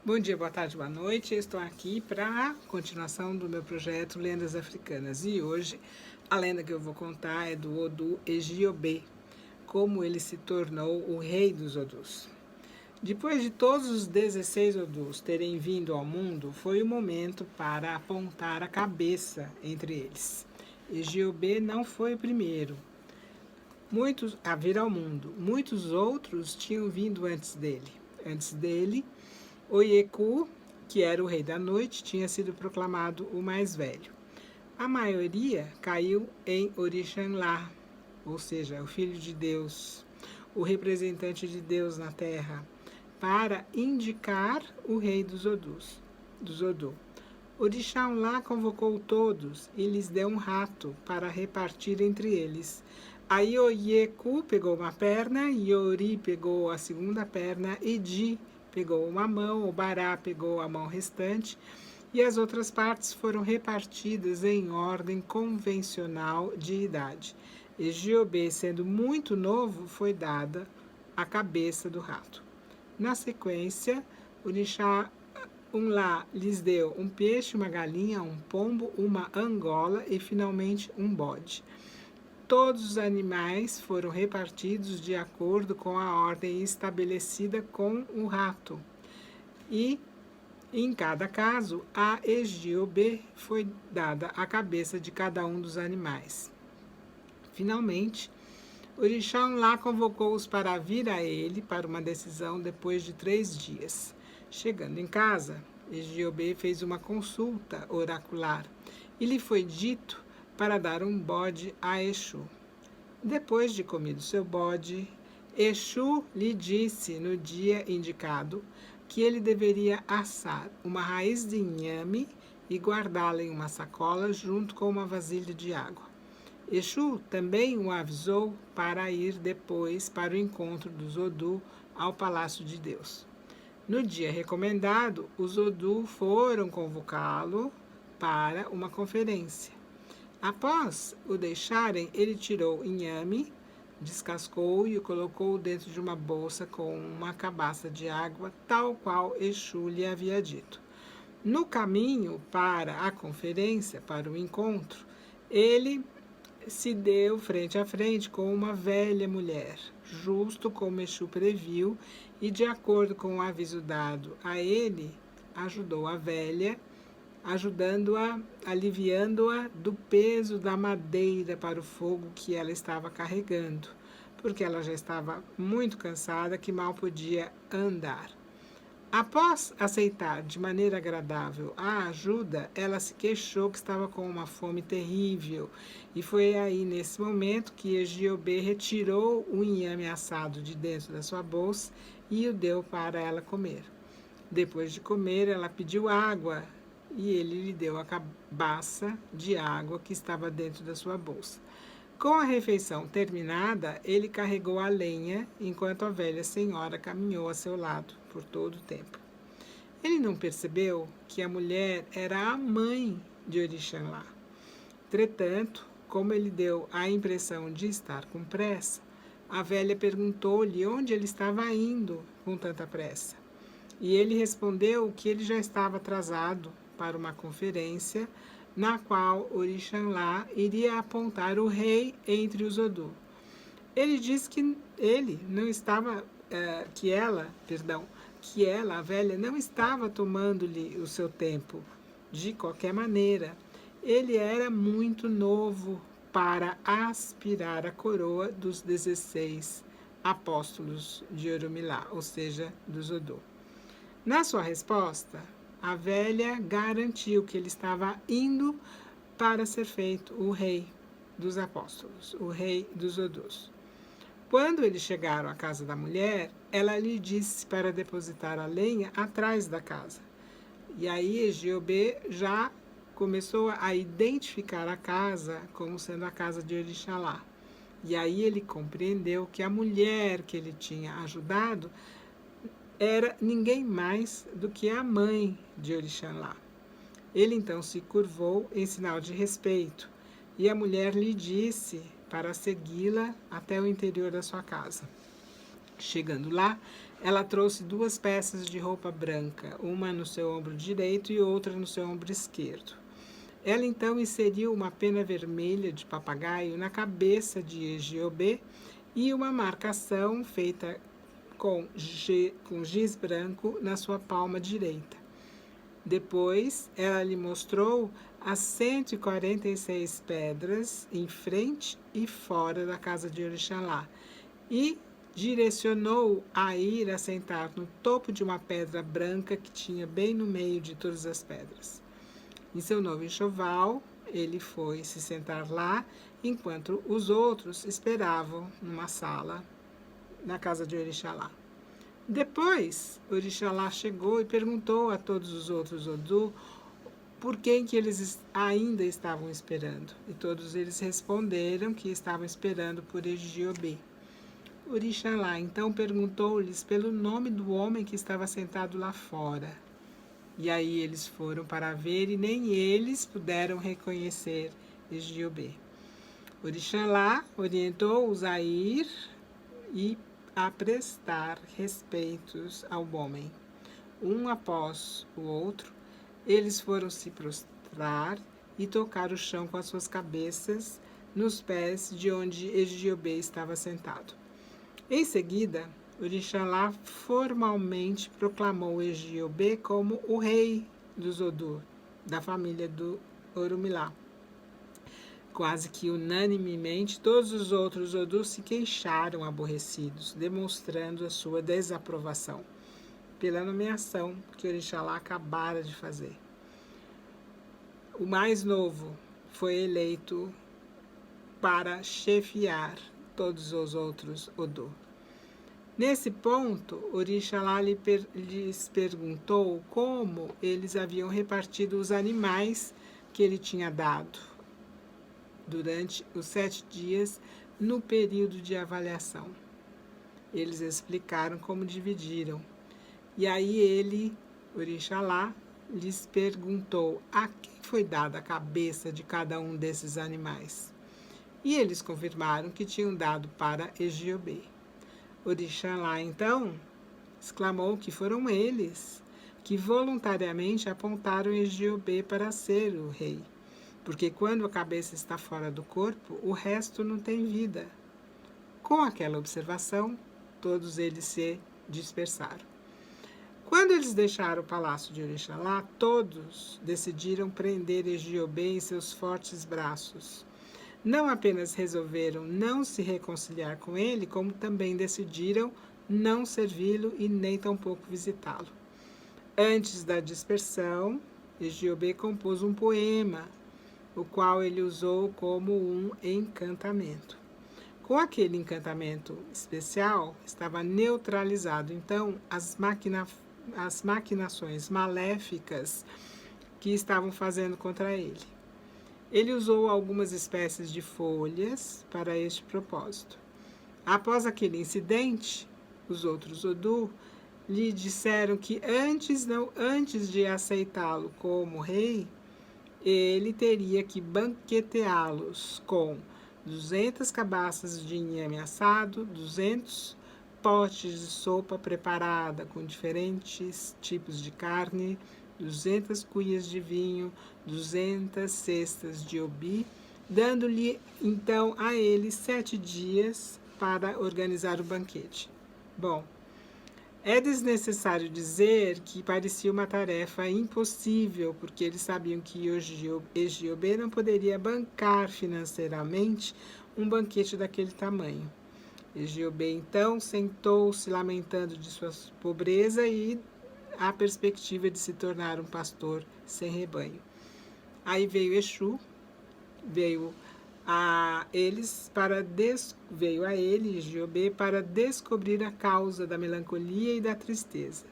Bom dia, boa tarde, boa noite. Eu estou aqui para a continuação do meu projeto Lendas Africanas. E hoje a lenda que eu vou contar é do Odu Ejiobê, como ele se tornou o rei dos Odus. Depois de todos os 16 Odus terem vindo ao mundo, foi o momento para apontar a cabeça entre eles. Ejiobê não foi o primeiro a vir ao mundo. Muitos outros tinham vindo antes dele. Antes dele, Oyeku, que era o rei da noite, tinha sido proclamado o mais velho. A maioria caiu em Orixanlá, ou seja, o Filho de Deus, o representante de Deus na terra, para indicar o rei dos Odu. Orixanlá convocou todos e lhes deu um rato para repartir entre eles. Aí Oyeku pegou uma perna, Iori pegou a segunda perna e Di pegou uma mão, o Bará pegou a mão restante e as outras partes foram repartidas em ordem convencional de idade. Ejiobê, sendo muito novo, foi dada a cabeça do rato. Na sequência, Orixá lá lhes deu um peixe, uma galinha, um pombo, uma angola e finalmente um bode. Todos os animais foram repartidos de acordo com a ordem estabelecida com o rato. E, em cada caso, a Ejiobê foi dada a cabeça de cada um dos animais. Finalmente, Orixá convocou-os para vir a ele para uma decisão depois de 3 dias. Chegando em casa, Ejiobê fez uma consulta oracular e lhe foi dito para dar um bode a Exu. Depois de comido seu bode, Exu lhe disse no dia indicado que ele deveria assar uma raiz de inhame e guardá-la em uma sacola junto com uma vasilha de água. Exu também o avisou para ir depois para o encontro dos Odu ao Palácio de Deus. No dia recomendado, os Odu foram convocá-lo para uma conferência. Após o deixarem, ele tirou o inhame, descascou e o colocou dentro de uma bolsa com uma cabaça de água, tal qual Exu lhe havia dito. No caminho para a conferência, para o encontro, ele se deu frente a frente com uma velha mulher, justo como Exu previu, e de acordo com o aviso dado a ele, ajudou a velha, ajudando-a, aliviando-a do peso da madeira para o fogo que ela estava carregando, porque ela já estava muito cansada, que mal podia andar. Após aceitar de maneira agradável a ajuda, ela se queixou que estava com uma fome terrível, e foi aí nesse momento que Ejiobê retirou o inhame assado de dentro da sua bolsa e o deu para ela comer. Depois de comer, ela pediu água e ele lhe deu a cabaça de água que estava dentro da sua bolsa. Com a refeição terminada, ele carregou a lenha, enquanto a velha senhora caminhou a seu lado por todo o tempo. Ele não percebeu que a mulher era a mãe de Orixanlá. Entretanto, como ele deu a impressão de estar com pressa, a velha perguntou-lhe onde ele estava indo com tanta pressa. E ele respondeu que ele já estava atrasado para uma conferência na qual Orixanlá iria apontar o rei entre os Odu. Ele disse que ele não estava, que ela, a velha, não estava tomando-lhe o seu tempo. De qualquer maneira, ele era muito novo para aspirar a coroa dos 16 apóstolos de Orumilá, ou seja, dos Odu. Na sua resposta, a velha garantiu que ele estava indo para ser feito o rei dos apóstolos, o rei dos Odus. Quando eles chegaram à casa da mulher, ela lhe disse para depositar a lenha atrás da casa. E aí Ejiobê já começou a identificar a casa como sendo a casa de Orixalá. E aí ele compreendeu que a mulher que ele tinha ajudado era ninguém mais do que a mãe de Orixanlá. Ele então se curvou em sinal de respeito e a mulher lhe disse para segui-la até o interior da sua casa. Chegando lá, ela trouxe 2 peças de roupa branca, uma no seu ombro direito e outra no seu ombro esquerdo. Ela então inseriu uma pena vermelha de papagaio na cabeça de Egiobê e uma marcação feita com giz branco na sua palma direita. Depois, ela lhe mostrou as 146 pedras em frente e fora da casa de Orixalá e direcionou a ir assentar no topo de uma pedra branca que tinha bem no meio de todas as pedras. Em seu novo enxoval, ele foi se sentar lá, enquanto os outros esperavam numa sala na casa de Orixalá. Depois, Orixalá chegou e perguntou a todos os outros Odu por quem que eles ainda estavam esperando. E todos eles responderam que estavam esperando por Egiobê. Orixalá então perguntou-lhes pelo nome do homem que estava sentado lá fora. E aí eles foram para ver e nem eles puderam reconhecer Egiobê. Orixalá orientou-os a ir e a prestar respeitos ao homem. Um após o outro, eles foram se prostrar e tocar o chão com as suas cabeças nos pés de onde Egiobê estava sentado. Em seguida, Orixalá formalmente proclamou Egiobê como o rei dos Odu, da família do Orumilá. Quase que unanimemente, todos os outros Odus se queixaram aborrecidos, demonstrando a sua desaprovação pela nomeação que Orixalá acabara de fazer. O mais novo foi eleito para chefiar todos os outros Odu. Nesse ponto, Orixalá lhes perguntou como eles haviam repartido os animais que ele tinha dado durante os 7 dias no período de avaliação. Eles explicaram como dividiram. E aí ele, Orixalá, lhes perguntou a quem foi dada a cabeça de cada um desses animais. E eles confirmaram que tinham dado para Egiobê. Orixalá, então, exclamou que foram eles que voluntariamente apontaram Egiobê para ser o rei. Porque quando a cabeça está fora do corpo, o resto não tem vida. Com aquela observação, todos eles se dispersaram. Quando eles deixaram o palácio de Orixalá, todos decidiram prender Egiobê em seus fortes braços. Não apenas resolveram não se reconciliar com ele, como também decidiram não servi-lo e nem tampouco visitá-lo. Antes da dispersão, Egiobê compôs um poema, o qual ele usou como um encantamento. Com aquele encantamento especial, estava neutralizado, então, as maquinações maléficas que estavam fazendo contra ele. Ele usou algumas espécies de folhas para este propósito. Após aquele incidente, os outros Odu lhe disseram que antes de aceitá-lo como rei, ele teria que banqueteá-los com 200 cabaças de inhame assado, 200 potes de sopa preparada com diferentes tipos de carne, 200 cuias de vinho, 200 cestas de obi, dando-lhe então a ele 7 dias para organizar o banquete. Bom, é desnecessário dizer que parecia uma tarefa impossível, porque eles sabiam que Egiobê não poderia bancar financeiramente um banquete daquele tamanho. Egiobê, então, sentou-se lamentando de sua pobreza e a perspectiva de se tornar um pastor sem rebanho. Aí veio Exu, veio a ele, Egiobê, para descobrir a causa da melancolia e da tristeza.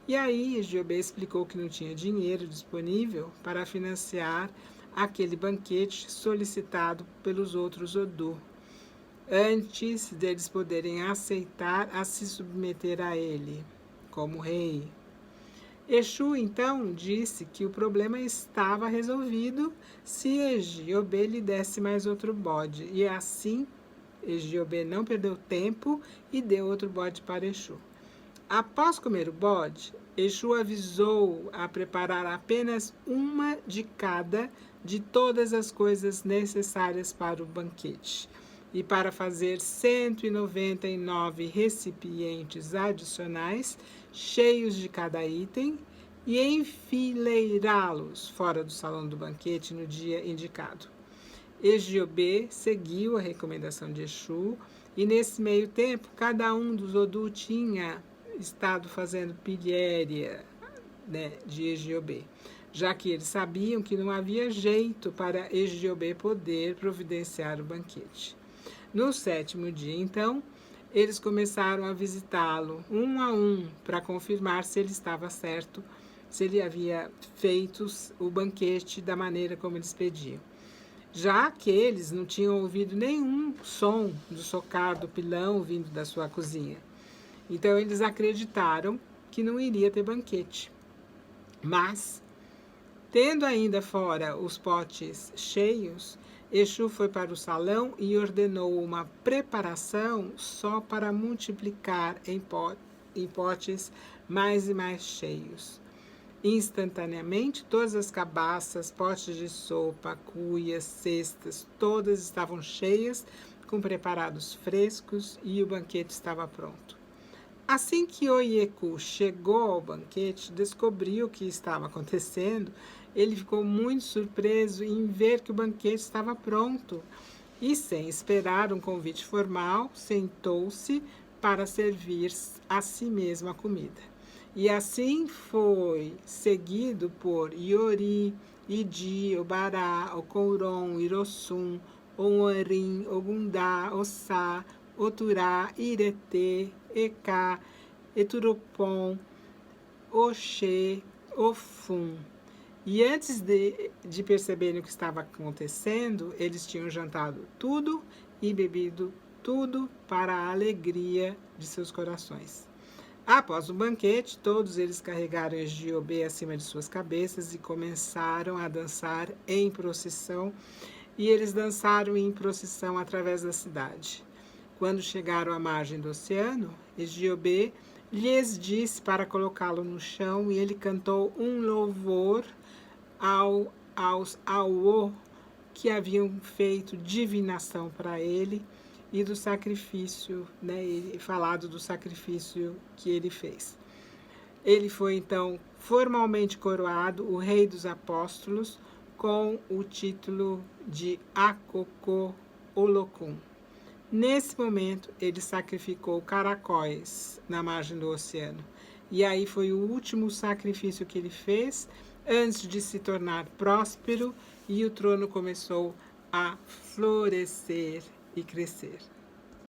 E aí Egiobê explicou que não tinha dinheiro disponível para financiar aquele banquete solicitado pelos outros Odu, antes deles poderem aceitar a se submeter a ele como rei. Exu, então, disse que o problema estava resolvido se Egiobê lhe desse mais outro bode. E assim, Egiobê não perdeu tempo e deu outro bode para Exu. Após comer o bode, Exu avisou a preparar apenas uma de cada de todas as coisas necessárias para o banquete, e para fazer 199 recipientes adicionais, cheios de cada item, e enfileirá-los fora do salão do banquete no dia indicado. Egiobê seguiu a recomendação de Exu, e nesse meio tempo, cada um dos Odu tinha estado fazendo pilhéria, né, de Egiobê, já que eles sabiam que não havia jeito para Egiobê poder providenciar o banquete. No 7º dia, então, eles começaram a visitá-lo um a um para confirmar se ele estava certo, se ele havia feito o banquete da maneira como eles pediam, já que eles não tinham ouvido nenhum som do socar do pilão vindo da sua cozinha. Então eles acreditaram que não iria ter banquete. Mas, tendo ainda fora os potes cheios, Exu foi para o salão e ordenou uma preparação só para multiplicar em potes mais e mais cheios. Instantaneamente, todas as cabaças, potes de sopa, cuias, cestas, todas estavam cheias, com preparados frescos, e o banquete estava pronto. Assim que Oieku chegou ao banquete, descobriu o que estava acontecendo. Ele ficou muito surpreso em ver que o banquete estava pronto e, sem esperar um convite formal, sentou-se para servir a si mesmo a comida. E assim foi seguido por Iori, Idi, Obará, Okouron, Irossum, Onhorim, Ogundá, Ossá, Oturá, Iretê, Eka, Eturopon, Oxê, Ofum. E antes de perceberem o que estava acontecendo, eles tinham jantado tudo e bebido tudo para a alegria de seus corações. Após o banquete, todos eles carregaram Egiobê acima de suas cabeças e começaram a dançar em procissão, e eles dançaram em procissão através da cidade. Quando chegaram à margem do oceano, Egiobê lhes disse para colocá-lo no chão, e ele cantou um louvor aos Awo, que haviam feito divinação para ele, e do sacrifício, né, falado do sacrifício que ele fez. Ele foi, então, formalmente coroado o Rei dos Apóstolos, com o título de Akoko Olokun. Nesse momento, ele sacrificou caracóis na margem do oceano. E aí foi o último sacrifício que ele fez antes de se tornar próspero, e o trono começou a florescer e crescer.